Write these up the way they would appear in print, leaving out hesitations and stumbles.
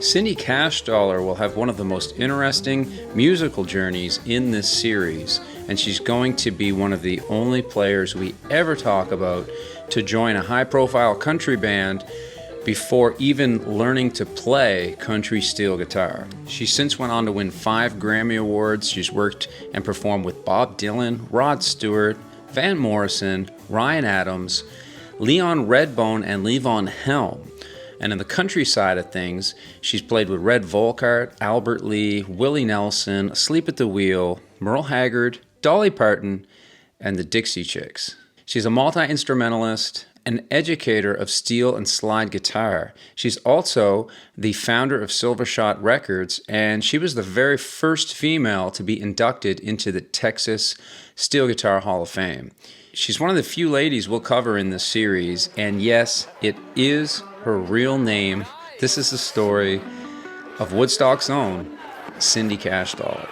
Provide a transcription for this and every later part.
Cindy Cashdollar will have one of the most interesting musical journeys in this series, and she's going to be one of the only players we ever talk about to join a high-profile country band before even learning to play country steel guitar. She since went on to win 5 Grammy Awards. She's worked and performed with Bob Dylan, Rod Stewart, Van Morrison, Ryan Adams, Leon Redbone, and Levon Helm. And in the country side of things, she's played with Red Volkart, Albert Lee, Willie Nelson, Asleep at the Wheel, Merle Haggard, Dolly Parton, and the Dixie Chicks. She's a multi-instrumentalist, an educator of steel and slide guitar. She's also the founder of Silvershot Records, and she was the very first female to be inducted into the Texas Steel Guitar Hall of Fame. She's one of the few ladies we'll cover in this series, and yes, it is her real name. This is the story of Woodstock's own Cindy Cashdollar.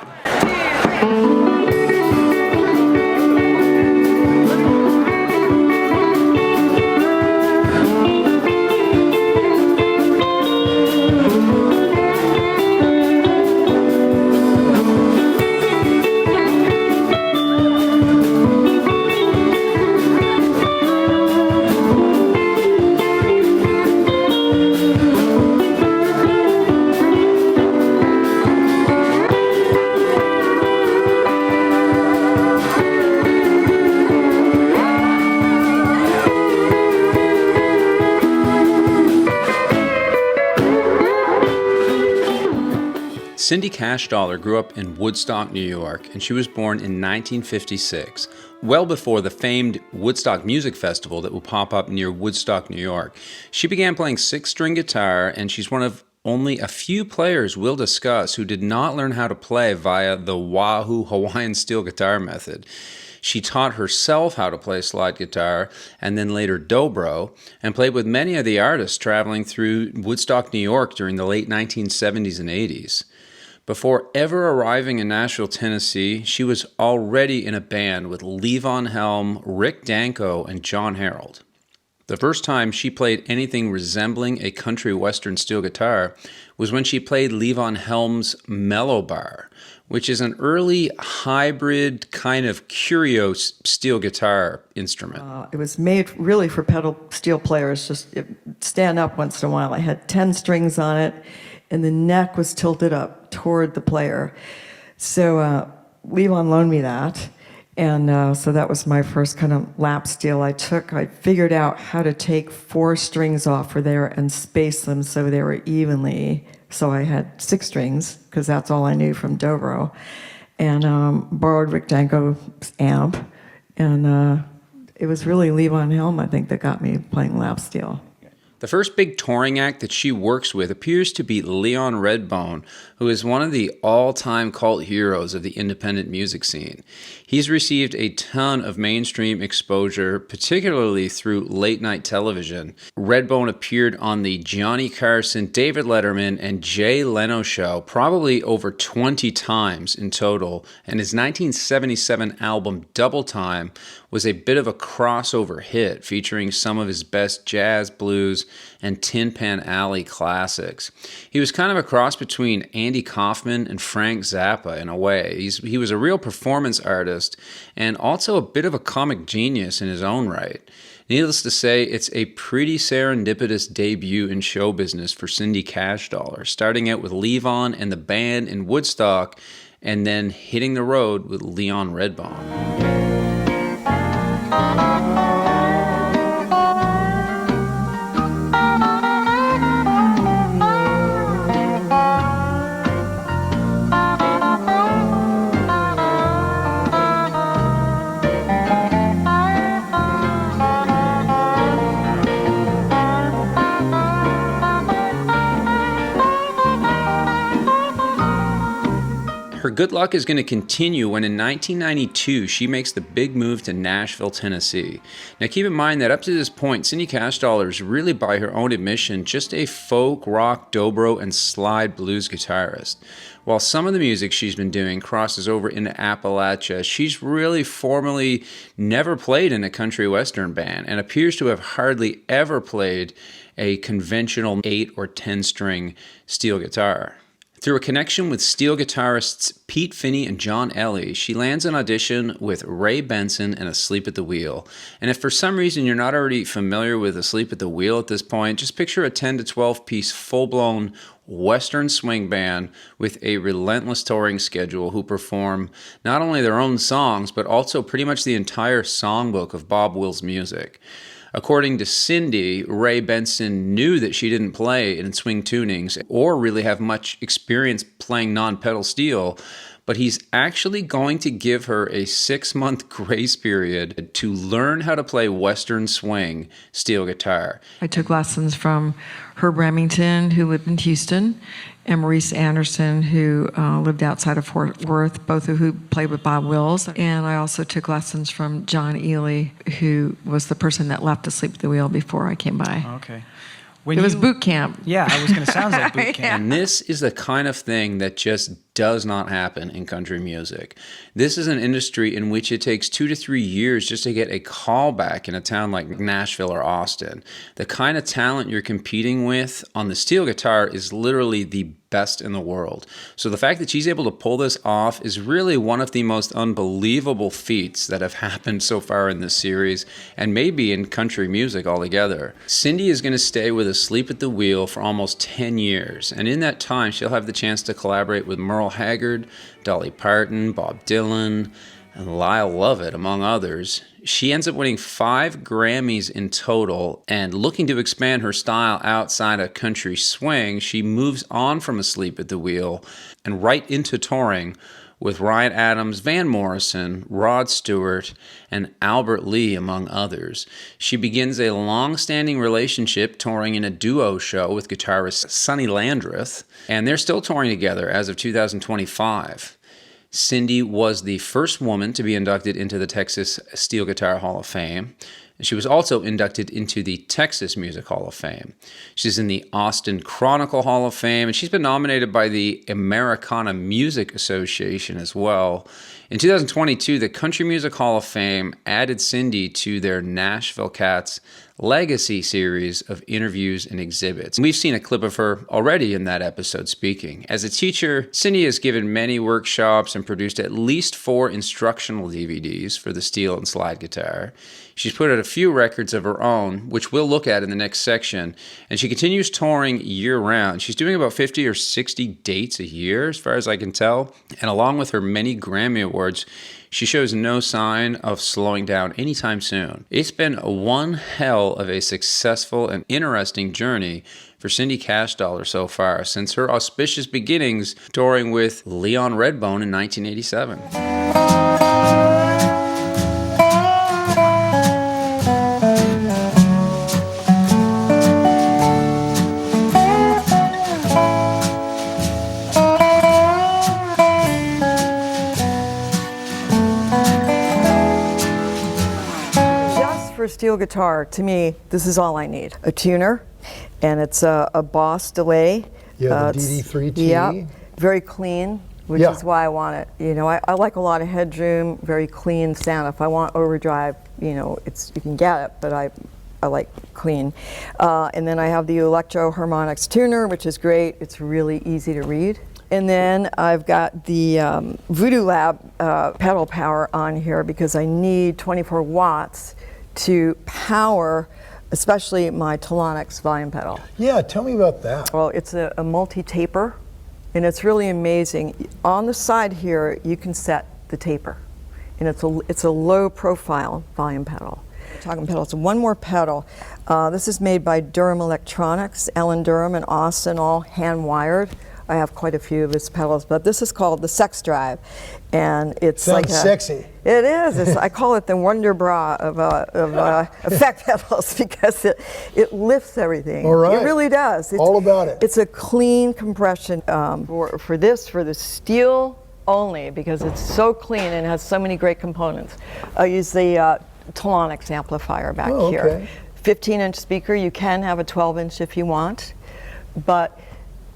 Cindy Cashdollar grew up in Woodstock, New York, and she was born in 1956, well before the famed Woodstock Music Festival that will pop up near Woodstock, New York. She began playing 6-string guitar, and she's one of only a few players we'll discuss who did not learn how to play via the Wahoo Hawaiian steel guitar method. She taught herself how to play slide guitar and then later dobro, and played with many of the artists traveling through Woodstock, New York during the late 1970s and 80s. Before ever arriving in Nashville, Tennessee, she was already in a band with Levon Helm, Rick Danko, and John Herald. The first time she played anything resembling a country western steel guitar was when she played Levon Helm's Mellow Bar, which is an early hybrid kind of curio steel guitar instrument. It was made really for pedal steel players, just stand up once in a while. I had 10 strings on it, and the neck was tilted up toward the player. So Levon loaned me that, and so that was my first kind of lap steel I took. I figured out how to take 4 strings off for there and space them so they were evenly. So I had 6 strings, because that's all I knew from dobro, and borrowed Rick Danko's amp, and it was really Levon Helm, I think, that got me playing lap steel. The first big touring act that she works with appears to be Leon Redbone, who is one of the all-time cult heroes of the independent music scene. He's received a ton of mainstream exposure, particularly through late-night television. Redbone appeared on the Johnny Carson, David Letterman, and Jay Leno show probably over 20 times in total, and his 1977 album Double Time was a bit of a crossover hit featuring some of his best jazz, blues, and Tin Pan Alley classics. He was kind of a cross between Andy Kaufman and Frank Zappa in a way. He was a real performance artist and also a bit of a comic genius in his own right. Needless to say, it's a pretty serendipitous debut in show business for Cindy Cashdollar, starting out with Levon and the band in Woodstock, and then hitting the road with Leon Redbone. Her good luck is going to continue when in 1992 she makes the big move to Nashville, Tennessee. Now keep in mind that up to this point, Cindy Cashdollar is really, by her own admission, just a folk, rock, dobro, and slide blues guitarist. While some of the music she's been doing crosses over into Appalachia, she's really formally never played in a country western band and appears to have hardly ever played a conventional 8 or 10 string steel guitar. Through a connection with steel guitarists Pete Finney and John Ellie, she lands an audition with Ray Benson and Asleep at the Wheel. And if for some reason you're not already familiar with Asleep at the Wheel at this point, just picture a 10 to 12 piece full-blown Western swing band with a relentless touring schedule who perform not only their own songs, but also pretty much the entire songbook of Bob Wills' music. According to Cindy, Ray Benson knew that she didn't play in swing tunings or really have much experience playing non-pedal steel, but he's actually going to give her a 6-month grace period to learn how to play Western swing steel guitar. I took lessons from Herb Remington, who lived in Houston, and Maurice Anderson, who lived outside of Fort Worth, both of who played with Bob Wills. And I also took lessons from John Ely, who was the person that left Asleep at the Wheel before I came by. Okay. It was boot camp. Yeah, I was going to sound like boot camp. And this is the kind of thing that just does not happen in country music. This is an industry in which it takes 2 to 3 years just to get a call back in a town like Nashville or Austin. The kind of talent you're competing with on the steel guitar is literally the best in the world. So the fact that she's able to pull this off is really one of the most unbelievable feats that have happened so far in this series, and maybe in country music altogether. Cindy is going to stay with Asleep at the Wheel for almost 10 years, and in that time she'll have the chance to collaborate with Merle Haggard, Dolly Parton, Bob Dylan, and Lyle Lovett, among others. She ends up winning 5 Grammys in total, and looking to expand her style outside of country swing, she moves on from Asleep at the Wheel and right into touring with Ryan Adams, Van Morrison, Rod Stewart, and Albert Lee, among others. She begins a long-standing relationship touring in a duo show with guitarist Sonny Landreth, and they're still touring together as of 2025. Cindy was the first woman to be inducted into the Texas Steel Guitar Hall of Fame. She was also inducted into the Texas Music Hall of Fame. She's in the Austin Chronicle Hall of Fame, and she's been nominated by the Americana Music Association as well. In 2022, the Country Music Hall of Fame added Cindy to their Nashville Cats Legacy series of interviews and exhibits. We've seen a clip of her already in that episode speaking. As a teacher, Cindy has given many workshops and produced at least 4 instructional DVDs for the steel and slide guitar. She's put out a few records of her own, which we'll look at in the next section, and she continues touring year-round. She's doing about 50 or 60 dates a year, as far as I can tell, and along with her many Grammy Awards, she shows no sign of slowing down anytime soon. It's been one hell of a successful and interesting journey for Cindy Cashdollar so far, since her auspicious beginnings touring with Leon Redbone in 1987. For steel guitar, to me, this is all I need. A tuner, and it's a Boss delay. Yeah, the DD3T. Yeah, very clean, which is why I want it. You know, I like a lot of headroom, very clean sound. If I want overdrive, you know, you can get it, but I like clean. And then I have the Electro Harmonics tuner, which is great. It's really easy to read. And then I've got the Voodoo Lab pedal power on here because I need 24 watts to power, especially my Telonix volume pedal. Yeah, tell me about that. Well, it's a multi-taper, and it's really amazing. On the side here, you can set the taper, and it's a low-profile volume pedal. Talking pedals, one more pedal. This is made by Durham Electronics, Ellen Durham and Austin, all hand-wired. I have quite a few of his pedals, but this is called the Sex Drive, and it's sounds sexy. It is. I call it the Wonder Bra of effect pedals because it lifts everything. All right. It really does. All about it. It's a clean compression for the steel only because it's so clean and has so many great components. I use the Telonix amplifier back here. 15-inch speaker. You can have a 12-inch if you want, but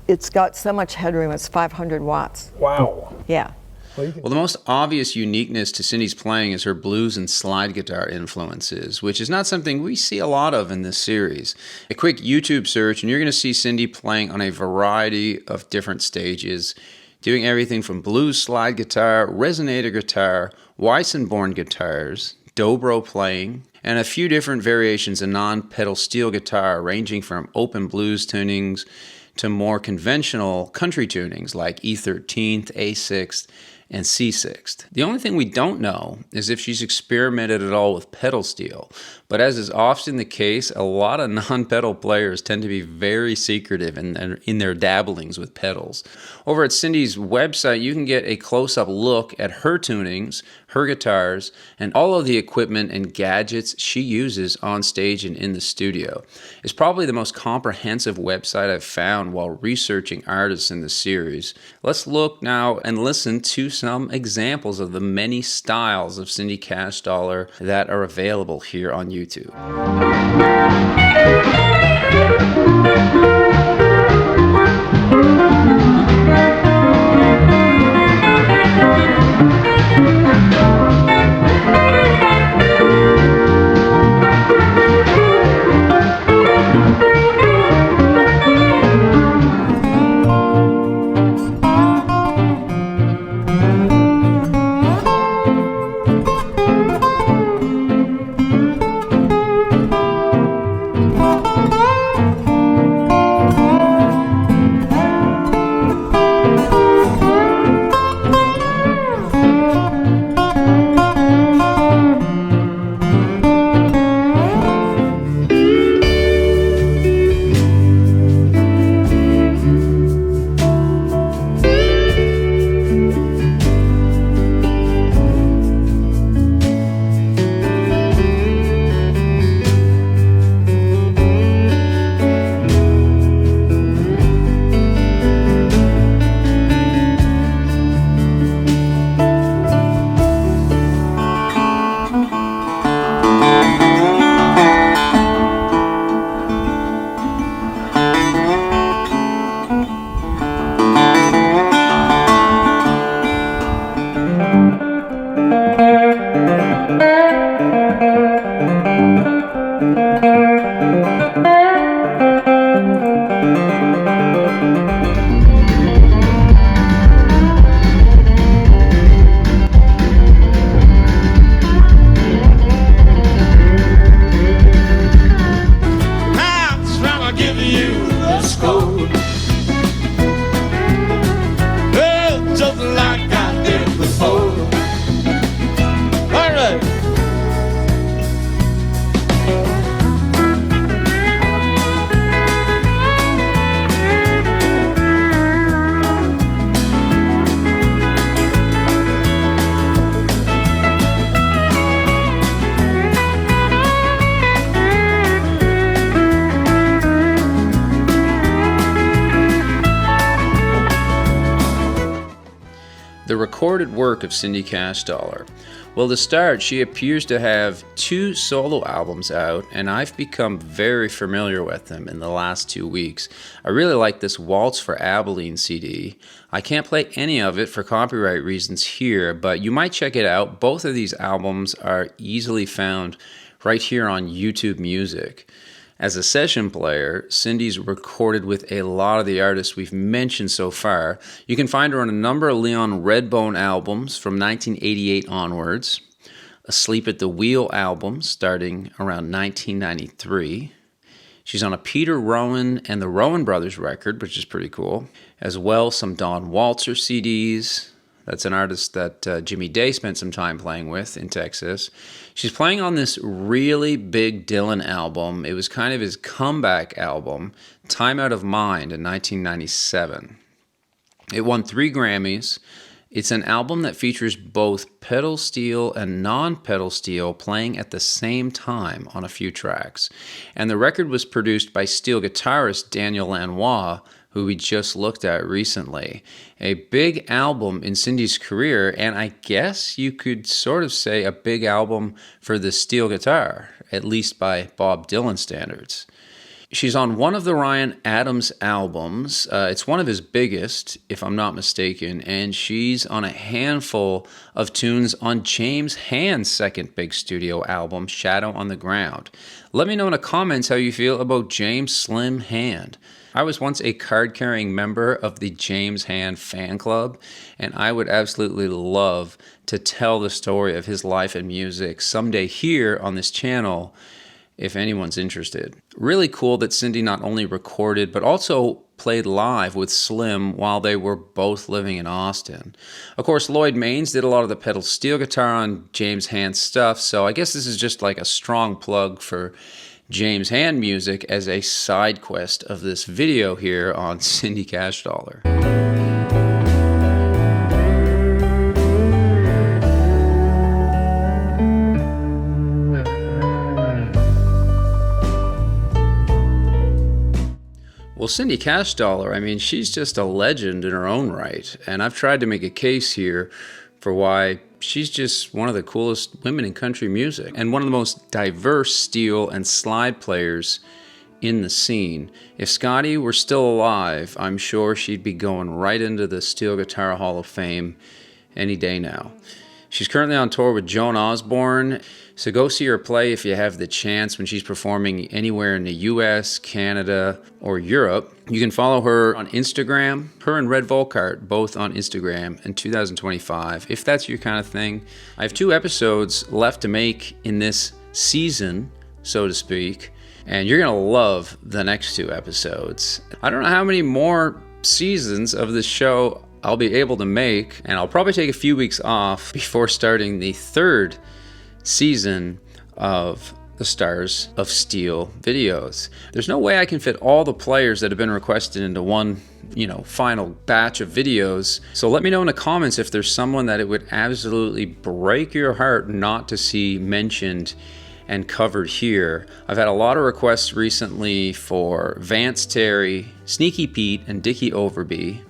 it's got so much headroom. It's 500 watts. Wow. Yeah. Well, the most obvious uniqueness to Cindy's playing is her blues and slide guitar influences, which is not something we see a lot of in this series. A quick YouTube search, and you're going to see Cindy playing on a variety of different stages, doing everything from blues slide guitar, resonator guitar, Weissenborn guitars, dobro playing, and a few different variations of non-pedal steel guitar, ranging from open blues tunings to more conventional country tunings like E13th, A6th, and C6th. The only thing we don't know is if she's experimented at all with pedal steel, but as is often the case, a lot of non-pedal players tend to be very secretive in their dabblings with pedals. Over at Cindy's website, you can get a close-up look at her tunings, her guitars, and all of the equipment and gadgets she uses on stage and in the studio. It's probably the most comprehensive website I've found while researching artists in the series. Let's look now and listen to some examples of the many styles of Cindy Cashdollar that are available here on YouTube. The recorded work of Cindy Cashdollar. Well, to start, she appears to have 2 solo albums out, and I've become very familiar with them in the last 2 weeks. I really like this Waltz for Abilene CD. I can't play any of it for copyright reasons here, but you might check it out. Both of these albums are easily found right here on YouTube Music. As a session player, Cindy's recorded with a lot of the artists we've mentioned so far. You can find her on a number of Leon Redbone albums from 1988 onwards, Asleep at the Wheel album starting around 1993. She's on a Peter Rowan and the Rowan Brothers record, which is pretty cool. As well, some Don Waltzer CDs. That's an artist that Jimmy Day spent some time playing with in Texas. She's playing on this really big Dylan album. It was kind of his comeback album, Time Out of Mind, in 1997. It won 3 Grammys. It's an album that features both pedal steel and non-pedal steel playing at the same time on a few tracks. And the record was produced by steel guitarist Daniel Lanois, who we just looked at recently. A big album in Cindy's career, and I guess you could sort of say a big album for the steel guitar, at least by Bob Dylan standards. She's on one of the Ryan Adams albums. It's one of his biggest, if I'm not mistaken, and she's on a handful of tunes on James Hand's second big studio album, Shadow on the Ground. Let me know in the comments how you feel about James Slim Hand. I was once a card-carrying member of the James Hand fan club, and I would absolutely love to tell the story of his life and music someday here on this channel, if anyone's interested. Really cool that Cindy not only recorded, but also played live with Slim while they were both living in Austin. Of course, Lloyd Maines did a lot of the pedal steel guitar on James Hand stuff, so I guess this is just like a strong plug for James Hand music as a side quest of this video here on Cindy Cashdollar. Well, Cindy Cashdollar, I mean, she's just a legend in her own right, and I've tried to make a case here for why she's just one of the coolest women in country music and one of the most diverse steel and slide players in the scene. If Scotty were still alive, I'm sure she'd be going right into the Steel Guitar Hall of Fame any day now. She's currently on tour with Joan Osborne, so go see her play if you have the chance when she's performing anywhere in the US, Canada, or Europe. You can follow her on Instagram, her and Red Volkart, both on Instagram in 2025, if that's your kind of thing. I have 2 episodes left to make in this season, so to speak, and you're gonna love the next 2 episodes. I don't know how many more seasons of this show I'll be able to make, and I'll probably take a few weeks off before starting the 3rd season of the Stars of Steel videos. There's no way I can fit all the players that have been requested into one, final batch of videos. So let me know in the comments if there's someone that it would absolutely break your heart not to see mentioned and covered here. I've had a lot of requests recently for Vance Terry, Sneaky Pete, and Dickie Overby.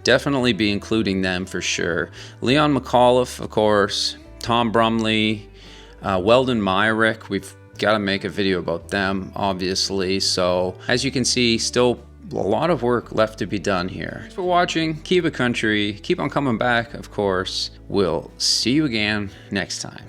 Definitely be including them for sure. Leon McAuliffe, of course, Tom Brumley, Weldon Myrick. We've got to make a video about them, obviously. So as you can see, still a lot of work left to be done here. Thanks for watching. Keep it country. Keep on coming back, of course. We'll see you again next time.